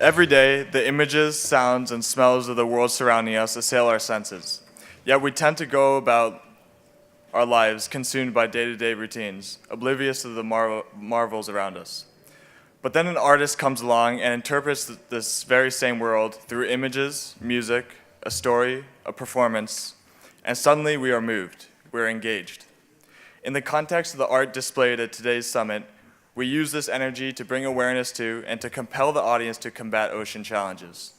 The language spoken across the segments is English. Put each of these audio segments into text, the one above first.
Every day, the images, sounds, and smells of the world surrounding us assail our senses. Yet we tend to go about our lives consumed by day-to-day routines, oblivious to the marvels around us. But then an artist comes along and interprets this very same world through images, music, a story, a performance, and suddenly we are moved, we're engaged. In the context of the art displayed at today's summit, we use this energy to bring awareness to and to compel the audience to combat ocean challenges.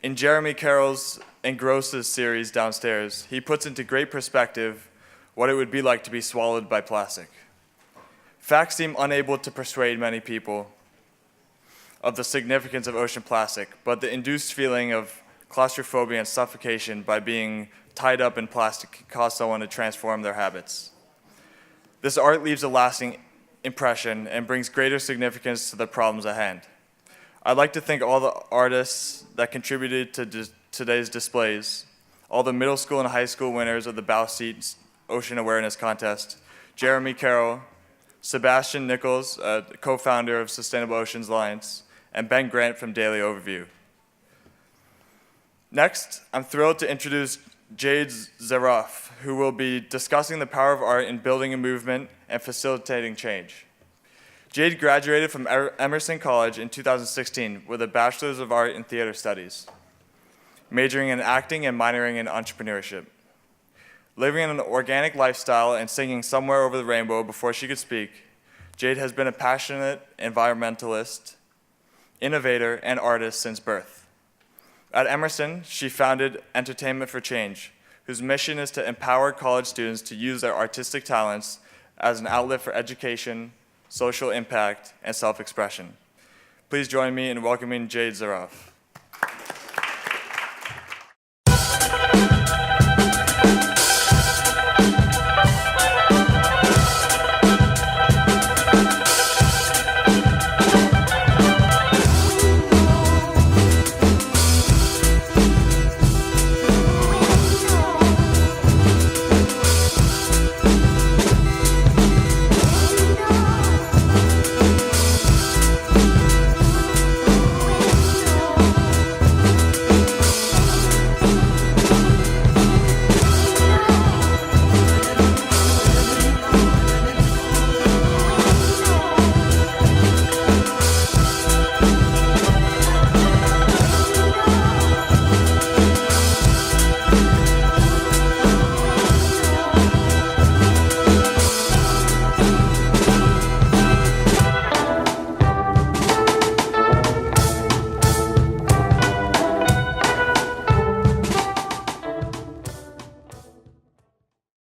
In Jeremy Carroll's Engrosses series downstairs, he puts into great perspective what it would be like to be swallowed by plastic. Facts seem unable to persuade many people of the significance of ocean plastic, but the induced feeling of claustrophobia and suffocation by being tied up in plastic can cause someone to transform their habits. This art leaves a lasting impression and brings greater significance to the problems at hand. I'd like to thank all the artists that contributed to today's displays, all the middle school and high school winners of the Bow Seat Ocean Awareness Contest, Jeremy Carroll, Sebastian Nichols, co-founder of Sustainable Oceans Alliance, and Ben Grant from Daily Overview. Next, I'm thrilled to introduce Jade Zuroff, who will be discussing the power of art in building a movement and facilitating change. Jade graduated from Emerson College in 2016 with a Bachelor's of Art in Theater Studies, majoring in acting and minoring in entrepreneurship. Living an organic lifestyle and singing Somewhere Over the Rainbow before she could speak, Jade has been a passionate environmentalist, innovator, and artist since birth. At Emerson, she founded Entertainment for Change, whose mission is to empower college students to use their artistic talents as an outlet for education, social impact, and self-expression. Please join me in welcoming Jade Zuroff.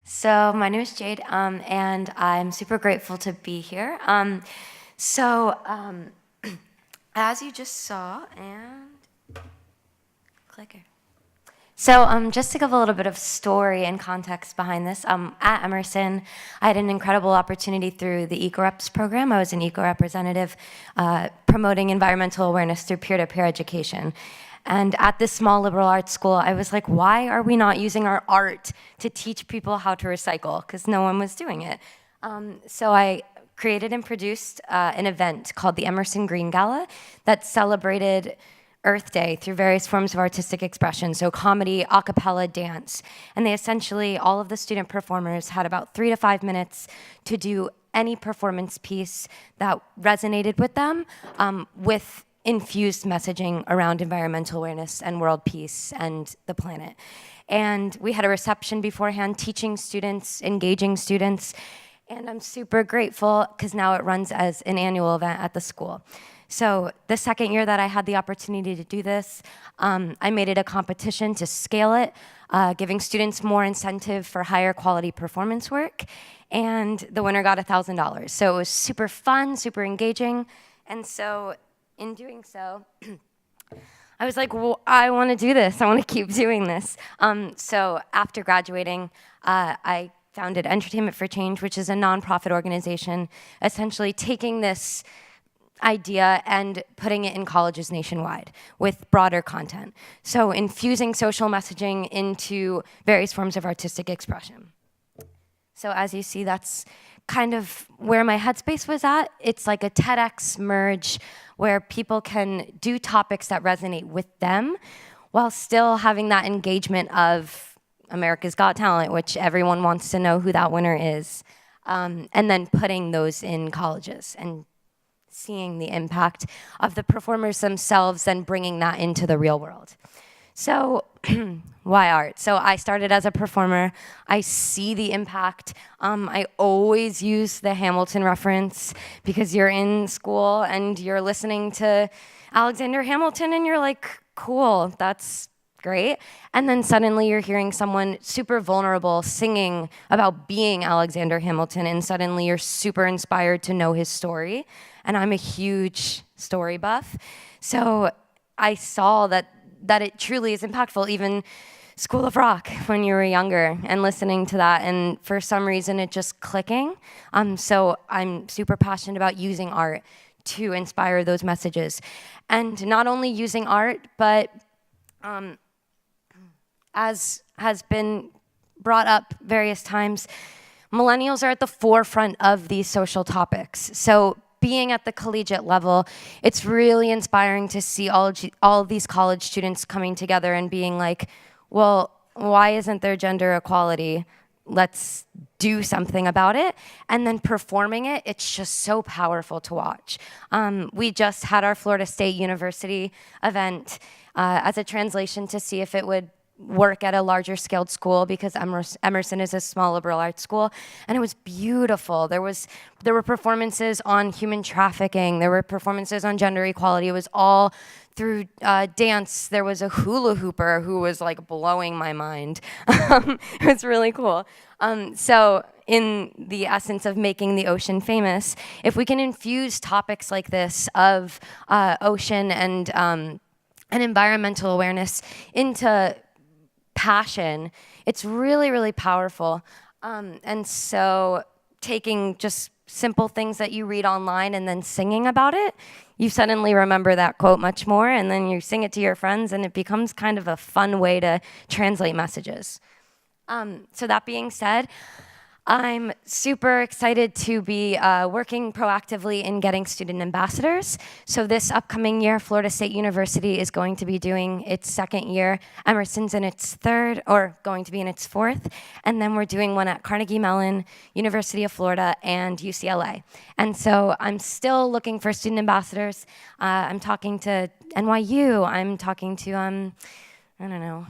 So my name is Jade, and I'm super grateful to be here. As you just saw, and clicker. So just to give a little bit of story and context behind this, at Emerson, I had an incredible opportunity through the Eco-Reps program. I was an eco-representative promoting environmental awareness through peer-to-peer education. And at this small liberal arts school, I was like, why are we not using our art to teach people how to recycle? Because no one was doing it. So I created and produced an event called the Emerson Green Gala that celebrated Earth Day through various forms of artistic expression, so comedy, a cappella, dance. And they essentially, all of the student performers had about 3 to 5 minutes to do any performance piece that resonated with them with infused messaging around environmental awareness and world peace and the planet. And we had a reception beforehand, teaching students, engaging students, and I'm super grateful because now it runs as an annual event at the school. So the second year that I had the opportunity to do this, I made it a competition to scale it, giving students more incentive for higher quality performance work, and the winner got $1,000. So it was super fun, super engaging, and so in doing so, I was like, well, I want to do this. I want to keep doing this. So after graduating, I founded Entertainment for Change, which is a nonprofit organization, essentially taking this idea and putting it in colleges nationwide with broader content. So infusing social messaging into various forms of artistic expression. So as you see, that's kind of where my headspace was at. It's like a TEDx merge where people can do topics that resonate with them while still having that engagement of America's Got Talent, which everyone wants to know who that winner is, and then putting those in colleges and seeing the impact of the performers themselves, then bringing that into the real world. So why art? So I started as a performer. I see the impact. I always use the Hamilton reference because you're in school and you're listening to Alexander Hamilton and you're like, cool, that's great. And then suddenly you're hearing someone super vulnerable singing about being Alexander Hamilton, and suddenly you're super inspired to know his story. And I'm a huge story buff. So I saw that it truly is impactful, even School of Rock when you were younger and listening to that, and for some reason it just clicking. So I'm super passionate about using art to inspire those messages. And not only using art, but as has been brought up various times, millennials are at the forefront of these social topics. So being at the collegiate level, it's really inspiring to see all of these college students coming together and being like, well, why isn't there gender equality? Let's do something about it. And then performing it, it's just so powerful to watch. We just had our Florida State University event as a translation to see if it would work at a larger scaled school, because Emerson is a small liberal arts school, and it was beautiful. There were performances on human trafficking, there were performances on gender equality. It was all through dance. There was a hula hooper who was like blowing my mind. It was really cool. So in the essence of making the ocean famous, if we can infuse topics like this of ocean and environmental awareness into passion, it's really, really powerful. And so taking just simple things that you read online and then singing about it, you suddenly remember that quote much more, and then you sing it to your friends, and it becomes kind of a fun way to translate messages. So that being said, I'm super excited to be working proactively in getting student ambassadors. So this upcoming year, Florida State University is going to be doing its second year. Emerson's in its third, or going to be in its fourth. And then we're doing one at Carnegie Mellon, University of Florida, and UCLA. And so I'm still looking for student ambassadors. I'm talking to NYU. I'm talking to, I don't know,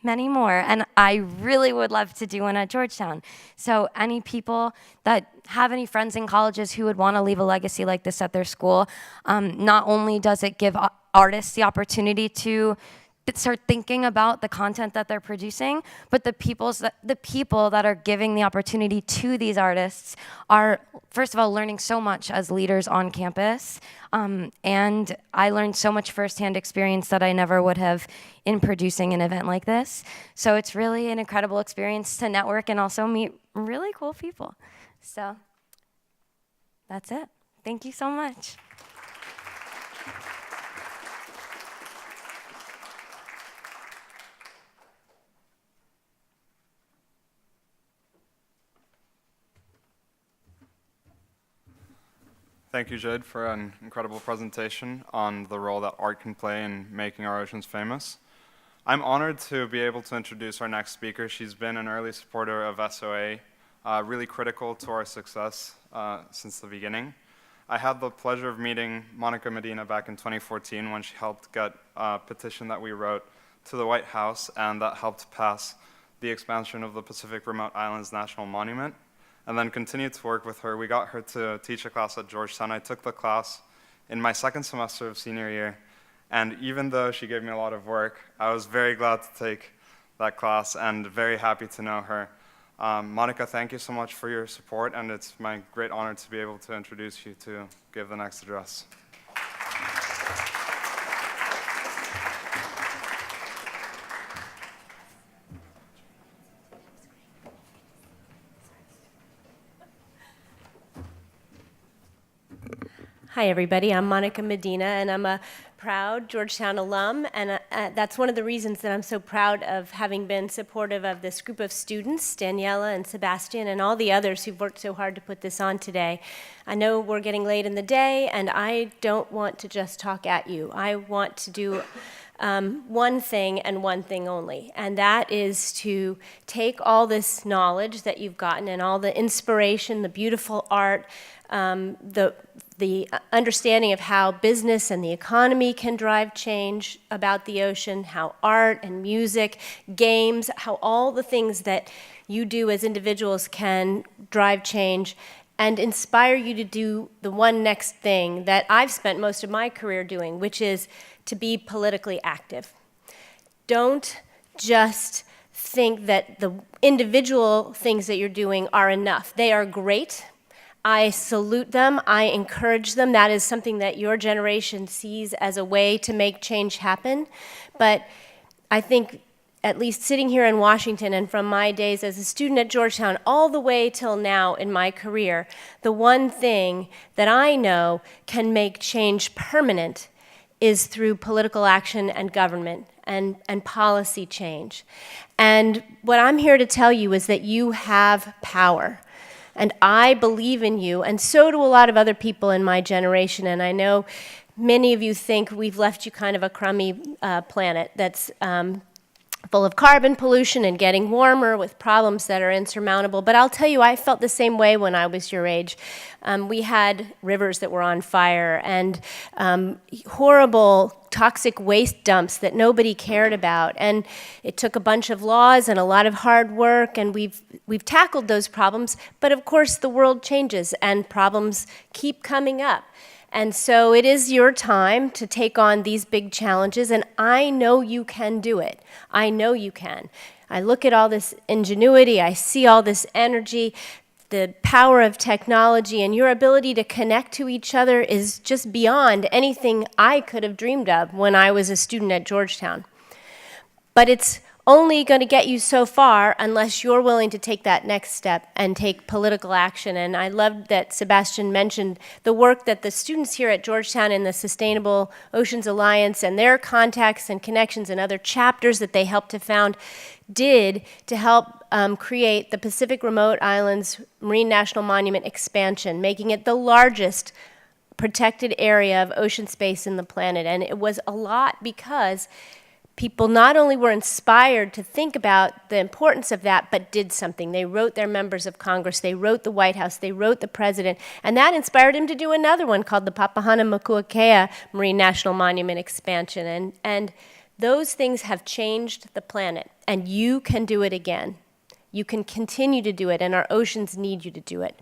many more, and I really would love to do one at Georgetown. So any people that have any friends in colleges who would want to leave a legacy like this at their school, not only does it give artists the opportunity to start thinking about the content that they're producing, but the people that are giving the opportunity to these artists are, first of all, learning so much as leaders on campus, and I learned so much firsthand experience that I never would have in producing an event like this. So it's really an incredible experience to network and also meet really cool people. So that's it. Thank you so much. Thank you, Jade, for an incredible presentation on the role that art can play in making our oceans famous. I'm honored to be able to introduce our next speaker. She's been an early supporter of SOA, really critical to our success since the beginning. I had the pleasure of meeting Monika Medina back in 2014 when she helped get a petition that we wrote to the White House, and that helped pass the expansion of the Pacific Remote Islands National Monument, and then continued to work with her. We got her to teach a class at Georgetown. I took the class in my second semester of senior year, and even though she gave me a lot of work, I was very glad to take that class and very happy to know her. Monika, thank you so much for your support, and it's my great honor to be able to introduce you to give the next address. Hi, everybody. I'm Monika Medina, and I'm a proud Georgetown alum, and that's one of the reasons that I'm so proud of having been supportive of this group of students, Daniela and Sebastian, and all the others who've worked so hard to put this on today. I know we're getting late in the day, and I don't want to just talk at you. I want to do one thing and one thing only, and that is to take all this knowledge that you've gotten and all the inspiration, the beautiful art, the understanding of how business and the economy can drive change about the ocean, how art and music, games, how all the things that you do as individuals can drive change and inspire you to do the one next thing that I've spent most of my career doing, which is to be politically active. Don't just think that the individual things that you're doing are enough. They are great. I salute them. I encourage them. That is something that your generation sees as a way to make change happen. But I think, at least sitting here in Washington and from my days as a student at Georgetown all the way till now in my career, the one thing that I know can make change permanent is through political action and government and policy change. And what I'm here to tell you is that you have power. And I believe in you, and so do a lot of other people in my generation. And I know many of you think we've left you kind of a crummy planet that's full of carbon pollution and getting warmer with problems that are insurmountable. But I'll tell you, I felt the same way when I was your age. We had rivers that were on fire and horrible toxic waste dumps that nobody cared about. And it took a bunch of laws and a lot of hard work, and we've tackled those problems. But of course, the world changes and problems keep coming up. And so it is your time to take on these big challenges, and I know you can do it. I know you can. I look at all this ingenuity, I see all this energy, the power of technology, and your ability to connect to each other is just beyond anything I could have dreamed of when I was a student at Georgetown. But it's only going to get you so far unless you're willing to take that next step and take political action. And I loved that Sebastian mentioned the work that the students here at Georgetown in the Sustainable Oceans Alliance and their contacts and connections and other chapters that they helped to found did to help create the Pacific Remote Islands Marine National Monument expansion, making it the largest protected area of ocean space in the planet. And it was a lot because people not only were inspired to think about the importance of that, but did something. They wrote their members of Congress, they wrote the White House, they wrote the president, and that inspired him to do another one called the Papahanaumokuakea Marine National Monument expansion. And those things have changed the planet, and you can do it again. You can continue to do it, and our oceans need you to do it.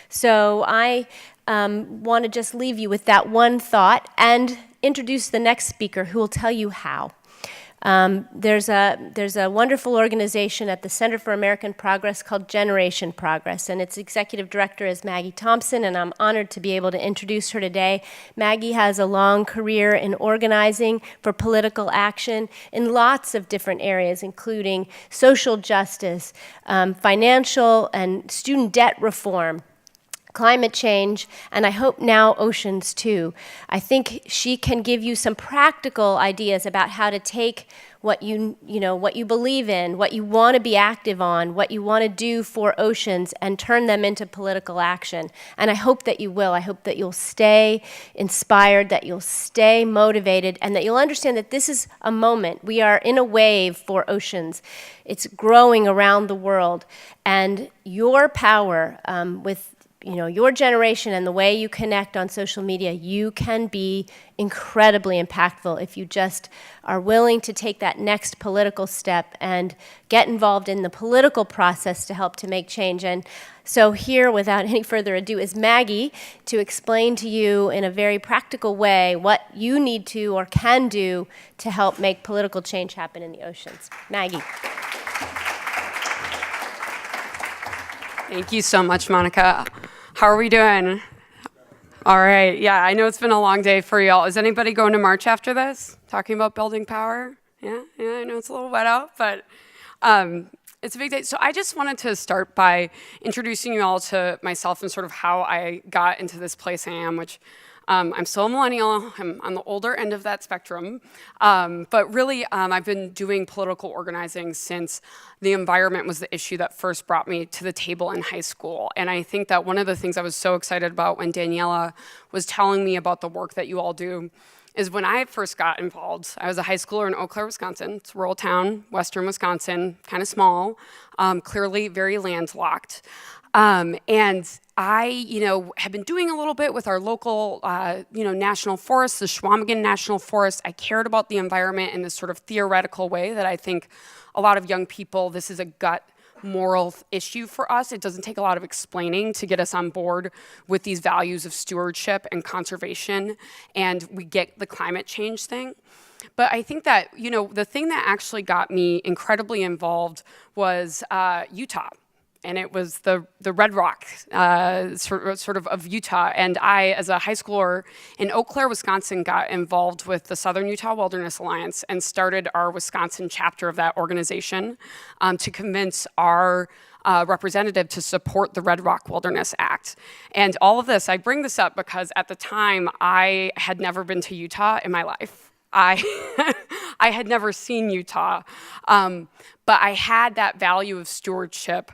So I want to just leave you with that one thought and introduce the next speaker who will tell you how. There's a wonderful organization at the Center for American Progress called Generation Progress, and its executive director is Maggie Thompson, and I'm honored to be able to introduce her today. Maggie has a long career in organizing for political action in lots of different areas, including social justice, financial and student debt reform, climate change, and I hope now oceans too. I think she can give you some practical ideas about how to take what you believe in, what you want to be active on, what you want to do for oceans, and turn them into political action. And I hope that you will. I hope that you'll stay inspired, that you'll stay motivated, and that you'll understand that this is a moment. We are in a wave for oceans. It's growing around the world, and your power with your generation and the way you connect on social media, you can be incredibly impactful if you just are willing to take that next political step and get involved in the political process to help to make change. And so here, without any further ado, is Maggie to explain to you in a very practical way what you need to or can do to help make political change happen in the oceans. Maggie. Thank you so much, Monica. How are we doing? All right. Yeah, I know it's been a long day for y'all. Is anybody going to March after this? Talking about building power? Yeah, I know it's a little wet out, but it's a big day. So I just wanted to start by introducing you all to myself and sort of how I got into this place I am, which I'm still a millennial. I'm on the older end of that spectrum. But really, I've been doing political organizing since the environment was the issue that first brought me to the table in high school. And I think that one of the things I was so excited about when Daniela was telling me about the work that you all do is when I first got involved. I was a high schooler in Eau Claire, Wisconsin. It's a rural town, western Wisconsin, kind of small, clearly very landlocked. And I, have been doing a little bit with our local, national forest, the Schwamigan National Forest. I cared about the environment in this sort of theoretical way that I think a lot of young people, this is a gut moral issue for us. It doesn't take a lot of explaining to get us on board with these values of stewardship and conservation, and we get the climate change thing. But I think that, the thing that actually got me incredibly involved was Utah. And it was the Red Rock sort of Utah. And I, as a high schooler in Eau Claire, Wisconsin, got involved with the Southern Utah Wilderness Alliance and started our Wisconsin chapter of that organization to convince our representative to support the Red Rock Wilderness Act. And all of this, I bring this up because at the time, I had never been to Utah in my life. I had never seen Utah, but I had that value of stewardship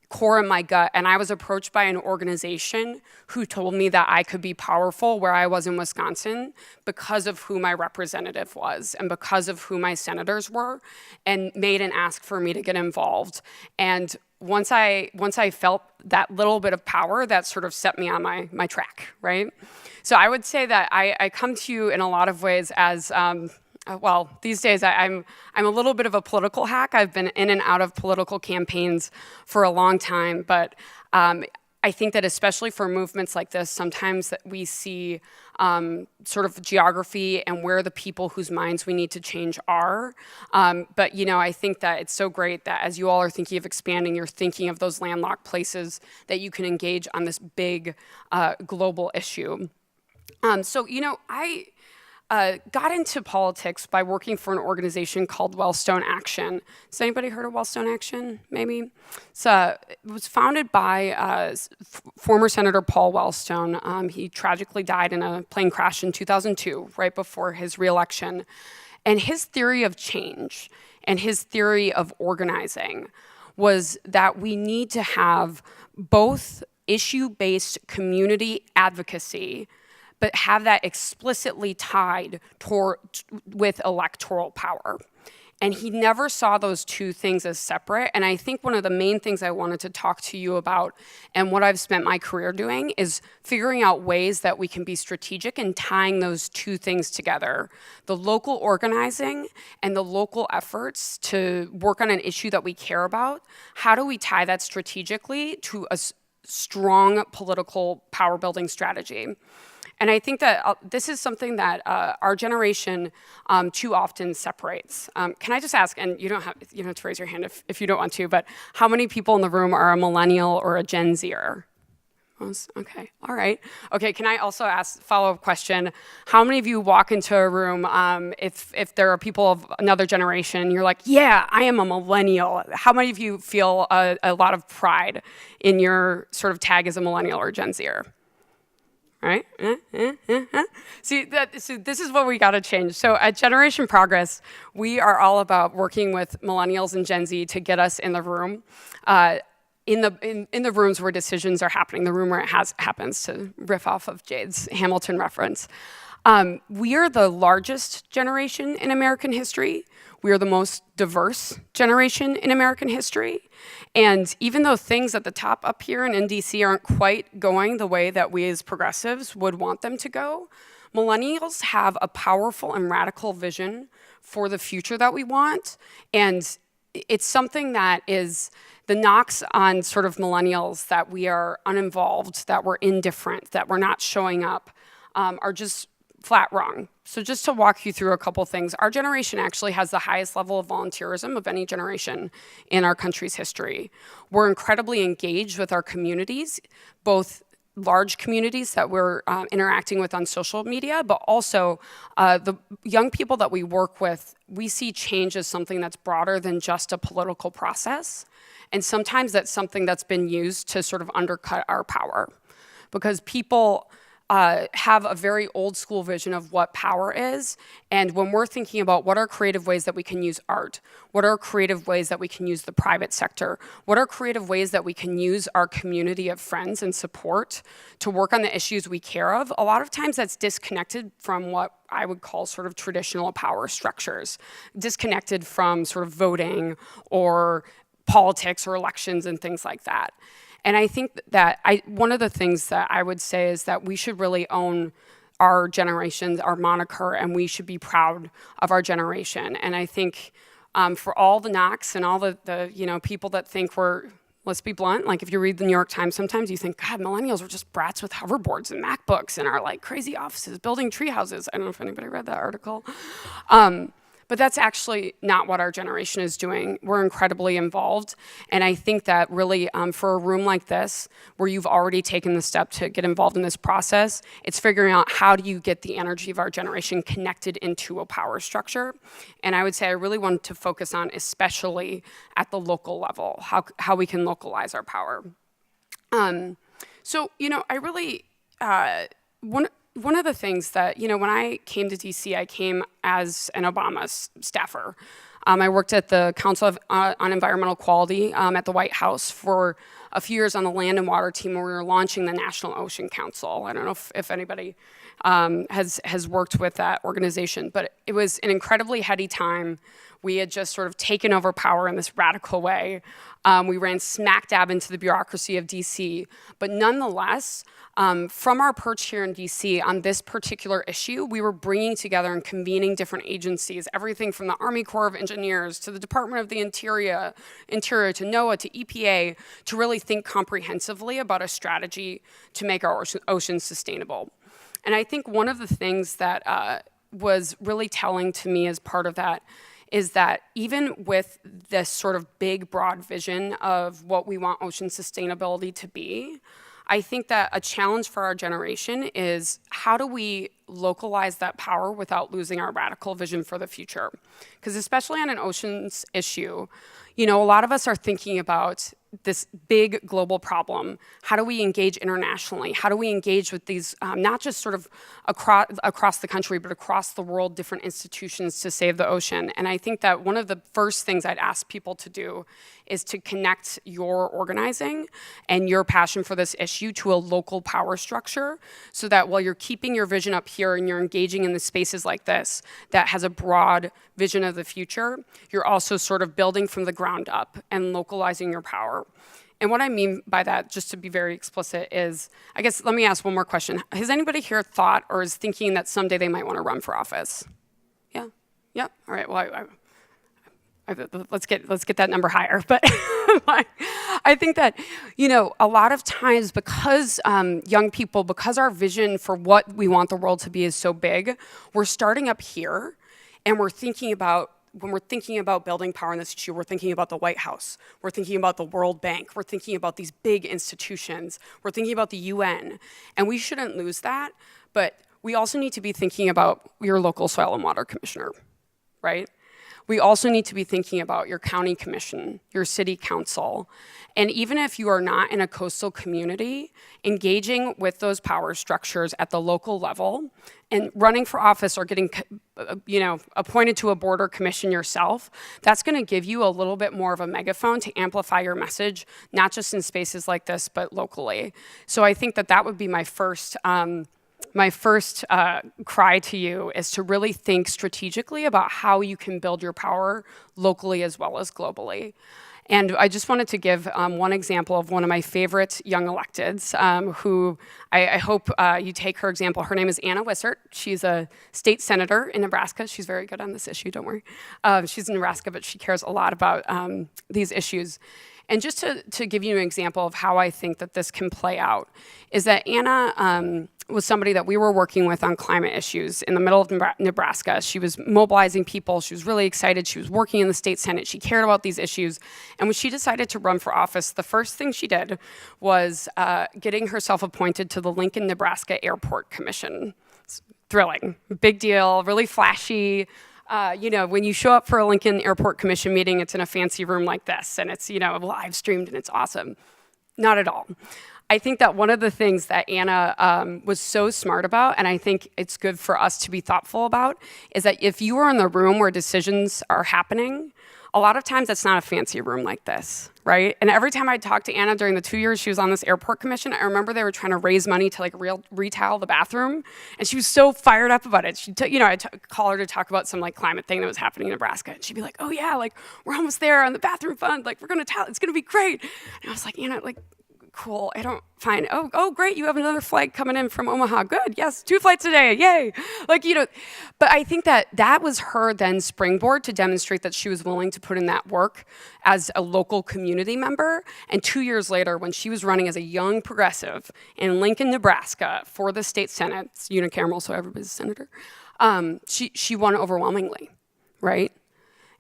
core in my gut, and I was approached by an organization who told me that I could be powerful where I was in Wisconsin because of who my representative was and because of who my senators were, and made an ask for me to get involved. And once I felt that little bit of power, that sort of set me on my track, right? So I would say that I come to you in a lot of ways as these days I'm a little bit of a political hack. I've been in and out of political campaigns for a long time, but I think that especially for movements like this, sometimes that we see sort of geography and where the people whose minds we need to change are. But I think that it's so great that as you all are thinking of expanding, you're thinking of those landlocked places that you can engage on this big global issue. I got into politics by working for an organization called Wellstone Action. Has anybody heard of Wellstone Action, maybe? It was founded by former Senator Paul Wellstone. He tragically died in a plane crash in 2002, right before his reelection. And his theory of change and his theory of organizing was that we need to have both issue-based community advocacy but have that explicitly tied with electoral power. And he never saw those two things as separate. And I think one of the main things I wanted to talk to you about, and what I've spent my career doing, is figuring out ways that we can be strategic in tying those two things together. The local organizing and the local efforts to work on an issue that we care about. How do we tie that strategically to a strong political power building strategy? And I think that this is something that our generation too often separates. Can I just ask, and you don't have to raise your hand if you don't want to, but how many people in the room are a millennial or a Gen Zer? Okay, all right. Okay, can I also ask a follow-up question? How many of you walk into a room, if there are people of another generation, you're like, yeah, I am a millennial. How many of you feel a lot of pride in your sort of tag as a millennial or Gen Zer? Right? See, this is what we got to change. So at Generation Progress, we are all about working with millennials and Gen Z to get us in the room, in the rooms where decisions are happening, the room where it happens, to riff off of Jade's Hamilton reference. We are the largest generation in American history. We are the most diverse generation in American history. And even though things at the top up here in DC aren't quite going the way that we as progressives would want them to go, millennials have a powerful and radical vision for the future that we want. And it's something that is the knocks on sort of millennials, that we are uninvolved, that we're indifferent, that we're not showing up, are just flat wrong. So just to walk you through a couple things, our generation actually has the highest level of volunteerism of any generation in our country's history. We're incredibly engaged with our communities, both large communities that we're interacting with on social media, but also the young people that we work with. We see change as something that's broader than just a political process. And sometimes that's something that's been used to sort of undercut our power, because people have a very old school vision of what power is. And when we're thinking about what are creative ways that we can use art, what are creative ways that we can use the private sector, what are creative ways that we can use our community of friends and support to work on the issues we care of, a lot of times that's disconnected from what I would call sort of traditional power structures, disconnected from sort of voting or politics or elections and things like that. And I think that one of the things that I would say is that we should really own our generations, our moniker, and we should be proud of our generation. And I think for all the knocks and all the people that think we're, let's be blunt, like if you read the New York Times, sometimes you think, God, millennials are just brats with hoverboards and MacBooks and are like crazy offices, building tree houses. I don't know if anybody read that article. But that's actually not what our generation is doing. We're incredibly involved. And I think that really for a room like this, where you've already taken the step to get involved in this process, it's figuring out how do you get the energy of our generation connected into a power structure. And I would say I really want to focus on, especially at the local level, how we can localize our power. So, I really, one of the things that, when I came to DC, I came as an Obama staffer. I worked at the Council on Environmental Quality at the White House for a few years on the land and water team where we were launching the National Ocean Council. I don't know if anybody has worked with that organization, but it was an incredibly heady time. We had just sort of taken over power in this radical way. We ran smack dab into the bureaucracy of DC, but nonetheless, from our perch here in DC on this particular issue, we were bringing together and convening different agencies, everything from the Army Corps of Engineers to the Department of the Interior to NOAA to EPA, to really think comprehensively about a strategy to make our oceans sustainable. And I think one of the things that was really telling to me as part of that is that even with this sort of big, broad vision of what we want ocean sustainability to be, I think that a challenge for our generation is how do we localize that power without losing our radical vision for the future? Because especially on an oceans issue, a lot of us are thinking about this big global problem. How do we engage internationally? How do we engage with these, not just sort of across the country, but across the world, different institutions to save the ocean? And I think that one of the first things I'd ask people to do is to connect your organizing and your passion for this issue to a local power structure, so that while you're keeping your vision up here and you're engaging in the spaces like this that has a broad vision of the future, you're also sort of building from the ground up and localizing your power. And what I mean by that, just to be very explicit, is, I guess, let me ask one more question. Has anybody here thought or is thinking that someday they might want to run for office? Yeah? Yeah? All right, well, let's get that number higher. But I think that, a lot of times because young people, because our vision for what we want the world to be is so big, we're starting up here and we're thinking about, when we're thinking about building power in this issue, we're thinking about the White House, we're thinking about the World Bank, we're thinking about these big institutions, we're thinking about the UN, and we shouldn't lose that, but we also need to be thinking about your local soil and water commissioner, right? We also need to be thinking about your county commission, your city council, and even if you are not in a coastal community, engaging with those power structures at the local level and running for office or getting appointed to a border commission yourself, that's going to give you a little bit more of a megaphone to amplify your message, not just in spaces like this, but locally. So I think that would be my first cry to you, is to really think strategically about how you can build your power locally as well as globally. And I just wanted to give one example of one of my favorite young electeds, who I hope you take her example. Her name is Anna Wissert. She's a state senator in Nebraska. She's very good on this issue, don't worry. She's in Nebraska, but she cares a lot about these issues. And just to give you an example of how I think that this can play out, is that Anna was somebody that we were working with on climate issues in the middle of Nebraska. She was mobilizing people. She was really excited. She was working in the state Senate. She cared about these issues. And when she decided to run for office, the first thing she did was getting herself appointed to the Lincoln, Nebraska Airport Commission. It's thrilling, big deal, really flashy. When you show up for a Lincoln Airport Commission meeting, it's in a fancy room like this, and it's, live streamed and it's awesome. Not at all. I think that one of the things that Anna was so smart about, and I think it's good for us to be thoughtful about, is that if you are in the room where decisions are happening, a lot of times it's not a fancy room like this, right? And every time I talked to Anna during the 2 years she was on this airport commission, I remember they were trying to raise money to like retile the bathroom, and she was so fired up about it. She I'd call her to talk about some like climate thing that was happening in Nebraska, and she'd be like, "Oh yeah, like we're almost there on the bathroom fund, like we're gonna tile, it's gonna be great." And I was like, Anna, like, cool, fine. Oh, great, you have another flight coming in from Omaha. Good, yes, 2 flights a day, yay. But I think that was her then springboard to demonstrate that she was willing to put in that work as a local community member. And 2 years later, when she was running as a young progressive in Lincoln, Nebraska for the state Senate, it's unicameral, so everybody's a senator, she won overwhelmingly, right?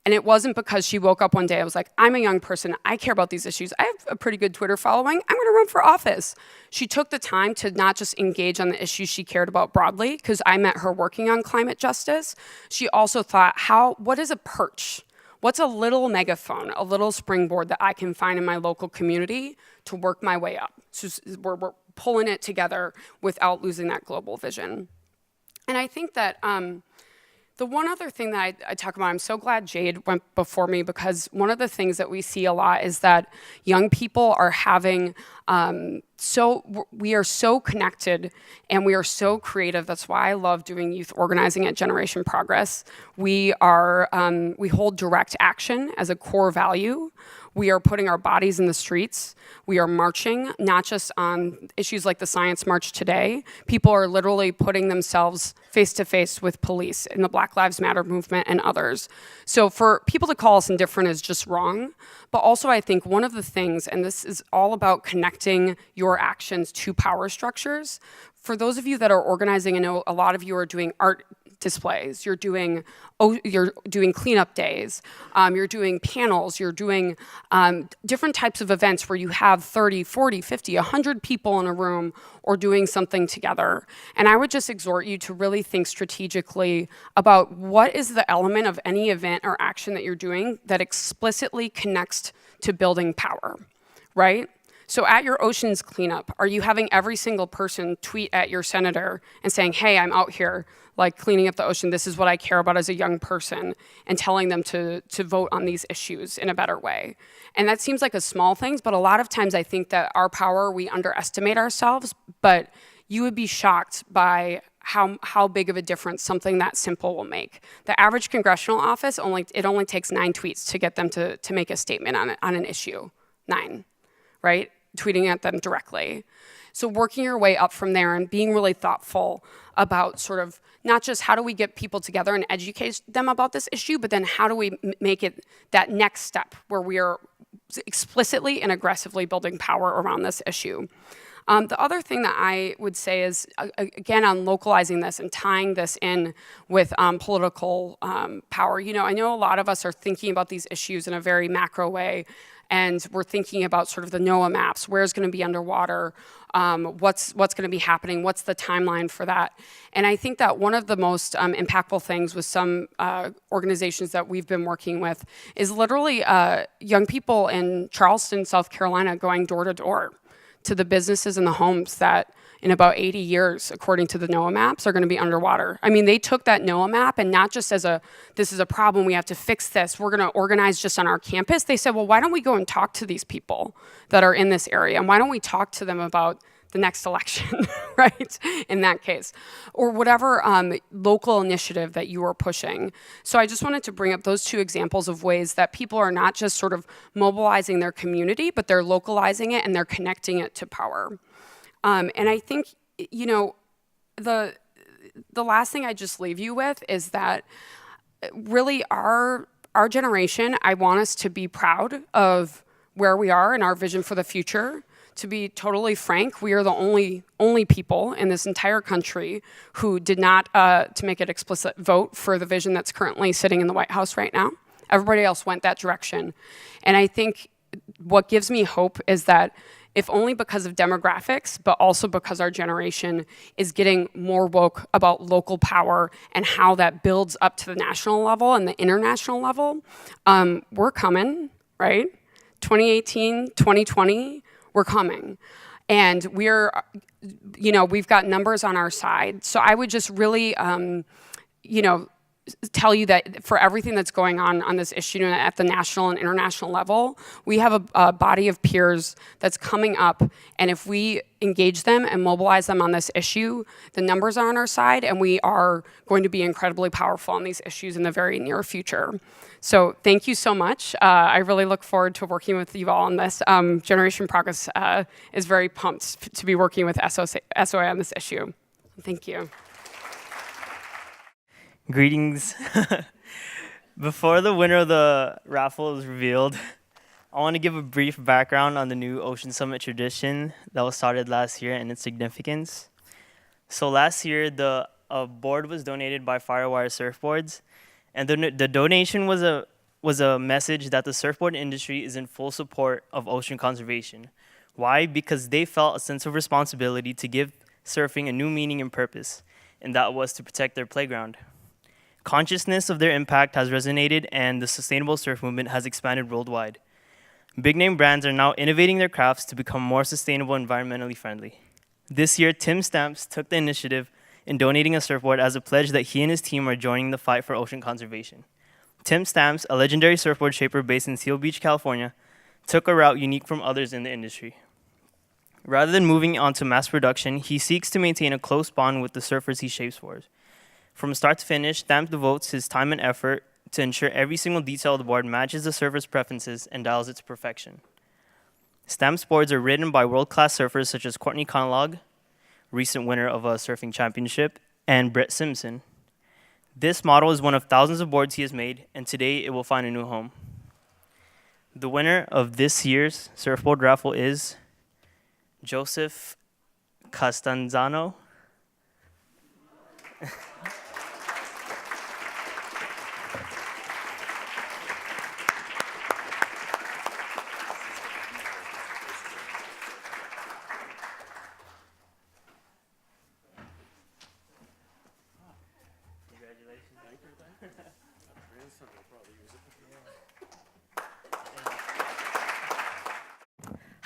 And it wasn't because she woke up one day and was like, I'm a young person, I care about these issues, I have a pretty good Twitter following, I'm gonna run for office. She took the time to not just engage on the issues she cared about broadly, because I met her working on climate justice. She also thought, what is a perch? What's a little megaphone, a little springboard that I can find in my local community to work my way up? So we're pulling it together without losing that global vision. And I think that, the one other thing that I talk about, I'm so glad Jade went before me, because one of the things that we see a lot is that young people are having, we are so connected and we are so creative. That's why I love doing youth organizing at Generation Progress. We hold direct action as a core value. We are putting our bodies in the streets. We are marching, not just on issues like the Science March today. People are literally putting themselves face to face with police in the Black Lives Matter movement and others. So for people to call us indifferent is just wrong. But also I think one of the things, and this is all about connecting your actions to power structures. For those of you that are organizing, I know a lot of you are doing art displays, you're doing cleanup days, you're doing panels, you're doing different types of events where you have 30, 40, 50, 100 people in a room or doing something together. And I would just exhort you to really think strategically about what is the element of any event or action that you're doing that explicitly connects to building power, right? So at your oceans cleanup, are you having every single person tweet at your senator and saying, hey, I'm out here like cleaning up the ocean, this is what I care about as a young person, and telling them to vote on these issues in a better way? And that seems like a small thing, but a lot of times I think that our power, we underestimate ourselves, but you would be shocked by how big of a difference something that simple will make. The average congressional office, it only takes 9 tweets to get them to make a statement on an issue. 9, right? Tweeting at them directly. So working your way up from there and being really thoughtful about sort of not just how do we get people together and educate them about this issue, but then how do we make it that next step where we are explicitly and aggressively building power around this issue. The other thing that I would say is, again, on localizing this and tying this in with political power. I know a lot of us are thinking about these issues in a very macro way, and we're thinking about sort of the NOAA maps, where's going to be underwater, what's going to be happening, what's the timeline for that. And I think that one of the most impactful things with some organizations that we've been working with is literally young people in Charleston, South Carolina, going door to door to the businesses and the homes that in about 80 years, according to the NOAA maps, are going to be underwater. I mean, they took that NOAA map and not just as this is a problem, we have to fix this, we're going to organize just on our campus. They said, well, why don't we go and talk to these people that are in this area? And why don't we talk to them about the next election, right, in that case, or whatever local initiative that you are pushing. So I just wanted to bring up those 2 examples of ways that people are not just sort of mobilizing their community, but they're localizing it and they're connecting it to power. And I think, the last thing I just leave you with is that really our generation, I want us to be proud of where we are and our vision for the future. To be totally frank, we are the only people in this entire country who did not, to make it explicit, vote for the vision that's currently sitting in the White House right now. Everybody else went that direction. And I think what gives me hope is that if only because of demographics, but also because our generation is getting more woke about local power and how that builds up to the national level and the international level, we're coming, right? 2018, 2020, we're coming. And we've got numbers on our side. So I would just really, tell you that for everything that's going on this issue at the national and international level, we have a body of peers that's coming up, and if we engage them and mobilize them on this issue, the numbers are on our side, and we are going to be incredibly powerful on these issues in the very near future. So thank you so much. I really look forward to working with you all on this. Generation Progress is very pumped to be working with SOA on this issue. Thank you. Greetings. Before the winner of the raffle is revealed, I want to give a brief background on the new Ocean Summit tradition that was started last year and its significance. So last year, the board was donated by Firewire Surfboards, and the donation was a message that the surfboard industry is in full support of ocean conservation. Why? Because they felt a sense of responsibility to give surfing a new meaning and purpose, and that was to protect their playground. Consciousness of their impact has resonated, and the sustainable surf movement has expanded worldwide. Big-name brands are now innovating their crafts to become more sustainable and environmentally friendly. This year, Tim Stamps took the initiative in donating a surfboard as a pledge that he and his team are joining the fight for ocean conservation. Tim Stamps, a legendary surfboard shaper based in Seal Beach, California, took a route unique from others in the industry. Rather than moving on to mass production, he seeks to maintain a close bond with the surfers he shapes for. From start to finish, Stamp devotes his time and effort to ensure every single detail of the board matches the surfer's preferences and dials it to perfection. Stamp's boards are ridden by world-class surfers such as Courtney Conlog, recent winner of a surfing championship, and Brett Simpson. This model is one of thousands of boards he has made, and today it will find a new home. The winner of this year's surfboard raffle is Joseph Castanzano.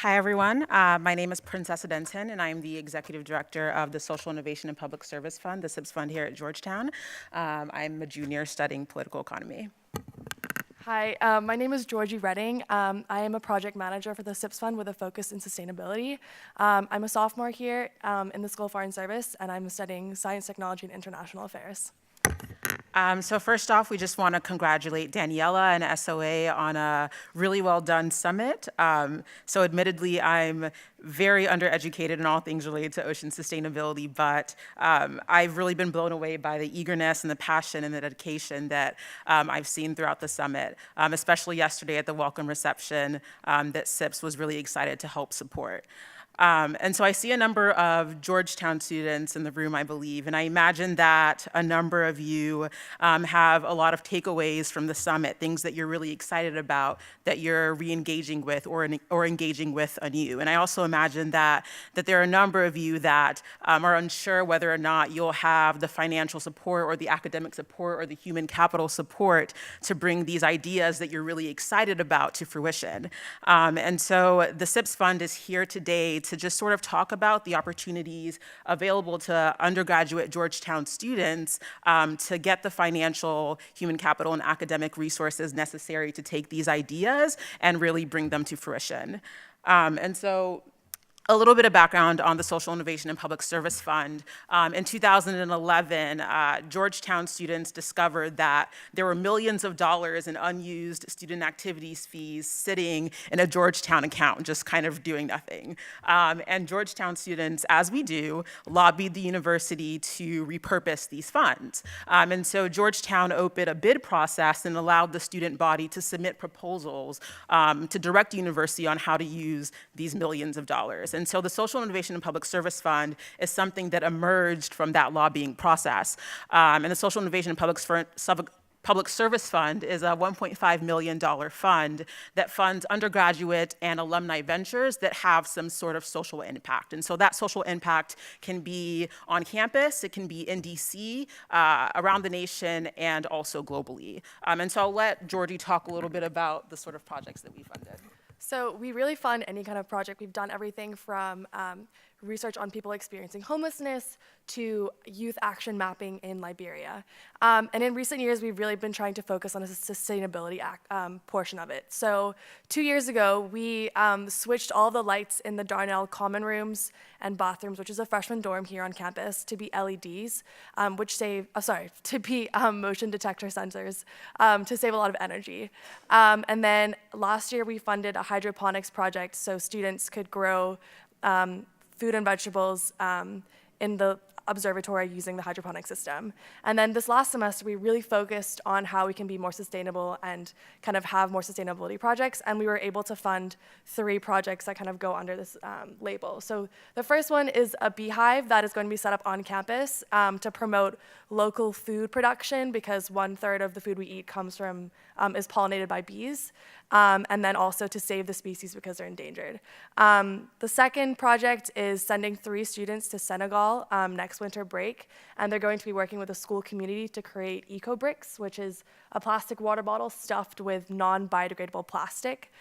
Hi, everyone. My name is Princessa Denton, and I am the Executive Director of the Social Innovation and Public Service Fund, the SIPS Fund here at Georgetown. I'm a junior studying political economy. Hi, my name is Georgie Redding. I am a project manager for the SIPS Fund with a focus in sustainability. I'm a sophomore here in the School of Foreign Service, and I'm studying Science, Technology, and International Affairs. So first off, we just want to congratulate Daniela and SOA on a really well done summit. So admittedly, I'm very undereducated in all things related to ocean sustainability, but I've really been blown away by the eagerness and the passion and the dedication that I've seen throughout the summit, especially yesterday at the welcome reception that SIPS was really excited to help support. And so I see a number of Georgetown students in the room, I believe, and I imagine that a number of you have a lot of takeaways from the summit, things that you're really excited about, that you're re-engaging with or engaging with anew. And I also imagine that there are a number of you that are unsure whether or not you'll have the financial support or the academic support or the human capital support to bring these ideas that you're really excited about to fruition. And so the SIPS Fund is here today to just sort of talk about the opportunities available to undergraduate Georgetown students to get the financial, human capital, and academic resources necessary to take these ideas and really bring them to fruition. And so a little bit of background on the Social Innovation and Public Service Fund. In 2011, Georgetown students discovered that there were millions of dollars in unused student activities fees sitting in a Georgetown account, just kind of doing nothing. And Georgetown students, as we do, lobbied the university to repurpose these funds. And so Georgetown opened a bid process and allowed the student body to submit proposals to direct the university on how to use these millions of dollars. And so the Social Innovation and Public Service Fund is something that emerged from that lobbying process. And the Social Innovation and Public Service Fund is a $1.5 million fund that funds undergraduate and alumni ventures that have some sort of social impact. And so that social impact can be on campus, it can be in DC, around the nation, and also globally. And so I'll let Georgie talk a little bit about the sort of projects that we funded. So we really fund any kind of project. We've done everything from research on people experiencing homelessness to youth action mapping in Liberia. And in recent years, we've really been trying to focus on the sustainability portion of it. So 2 years ago, we switched all the lights in the Darnell common rooms and bathrooms, which is a freshman dorm here on campus, to be LEDs, to be motion detector sensors, to save a lot of energy. And then last year, we funded a hydroponics project so students could grow food and vegetables in the observatory using the hydroponic system. And then this last semester, we really focused on how we can be more sustainable and kind of have more sustainability projects. And we were able to fund 3 projects that kind of go under this label. So the first one is a beehive that is going to be set up on campus to promote local food production, because 1/3 of the food we eat comes from, is pollinated by bees. And then also to save the species because they're endangered. The second project is sending 3 students to Senegal next winter break, and they're going to be working with the school community to create eco bricks, which is a plastic water bottle stuffed with non-biodegradable plastic,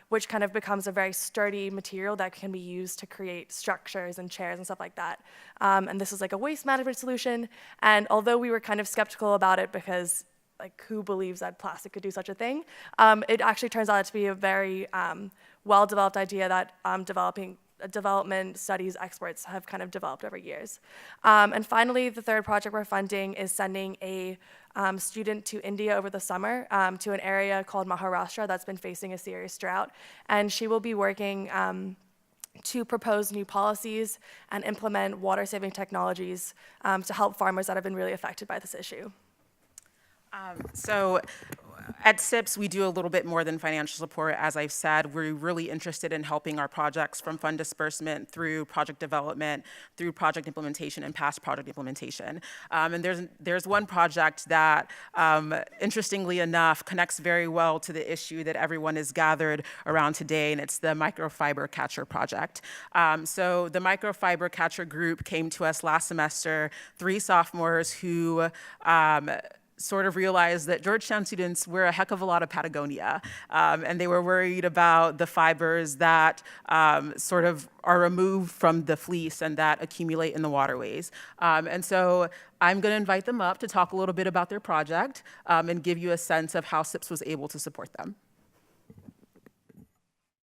which kind of becomes a very sturdy material that can be used to create structures and chairs and stuff like that. And this is like a waste management solution, and although we were kind of skeptical about it because who believes that plastic could do such a thing? It actually turns out to be a very well-developed idea that development studies experts have kind of developed over years. And finally, the third project we're funding is sending a student to India over the summer to an area called Maharashtra that's been facing a serious drought. And she will be working to propose new policies and implement water-saving technologies to help farmers that have been really affected by this issue. So at SIPS, we do a little bit more than financial support. As I've said, we're really interested in helping our projects from fund disbursement through project development, through project implementation, and past project implementation. And there's one project that, interestingly enough, connects very well to the issue that everyone is gathered around today, and it's the Microfiber Catcher project. So the Microfiber Catcher group came to us last semester, 3 sophomores who sort of realized that Georgetown students wear a heck of a lot of Patagonia, and they were worried about the fibers that sort of are removed from the fleece and that accumulate in the waterways. And so I'm going to invite them up to talk a little bit about their project and give you a sense of how SIPS was able to support them.